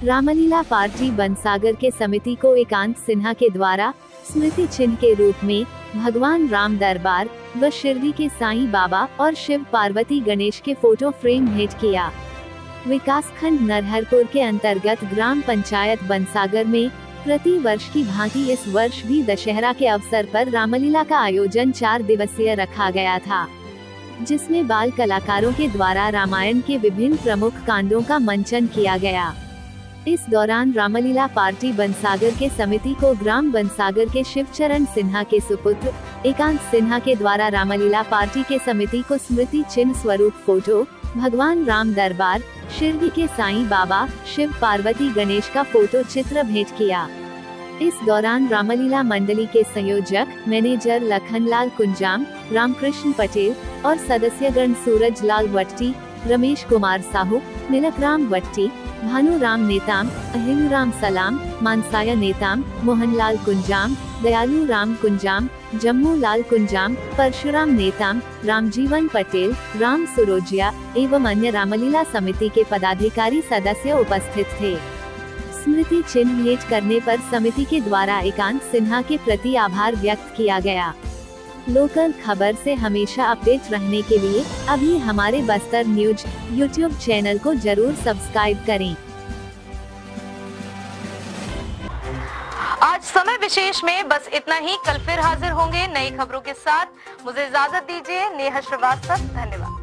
Ramlila party Bansagar के समिति को एकांत सिन्हा के द्वारा स्मृति चिन्ह के रूप में भगवान राम दरबार व शिरडी के साईं बाबा और शिव पार्वती गणेश के फोटो फ्रेम भेंट किया। विकासखंड नरहरपुर के अंतर्गत ग्राम पंचायत बनसागर में प्रति वर्ष की भांति इस वर्ष भी दशहरा के अवसर पर रामलीला का आयोजन 4 दिवसीय रखा गया था, जिसमें बाल कलाकारों के द्वारा रामायण के विभिन्न प्रमुख कांडों का मंचन किया गया। इस दौरान रामलीला पार्टी बनसागर के समिति को ग्राम बनसागर के शिवचरण सिन्हा के सुपुत्र एकांत सिन्हा के द्वारा रामलीला पार्टी के समिति को स्मृति चिन्ह स्वरूप फोटो, भगवान राम दरबार, शिरडी के साईं बाबा, शिव पार्वती गणेश का फोटो चित्र भेंट किया। इस दौरान रामलीला मंडली के संयोजक मैनेजर लखनलाल कुंजाम, रामकृष्ण पटेल और सदस्यगण सूरजलाल वट्टी, रमेश कुमार साहू, नीलकराम वट्टी, भानुराम नेताम, अहिलुराम सलाम, मानसाया नेताम, मोहनलाल कुंजाम, दयालु राम कुंजाम, जम्मू लाल कुंजाम, परशुराम नेताम, रामजीवन पटेल, राम सुरोजिया एवं अन्य रामलीला समिति के पदाधिकारी सदस्य उपस्थित थे। स्मृति चिन्ह भेंट करने पर समिति के द्वारा एकांत सिन्हा के प्रति आभार व्यक्त किया गया। लोकल खबर से हमेशा अपडेट रहने के लिए अभी हमारे बस्तर न्यूज यूट्यूब चैनल को जरूर सब्सक्राइब करें। आज समय विशेष में बस इतना ही। कल फिर हाजिर होंगे नई खबरों के साथ। मुझे इजाजत दीजिए। नेहा श्रीवास्तव, धन्यवाद।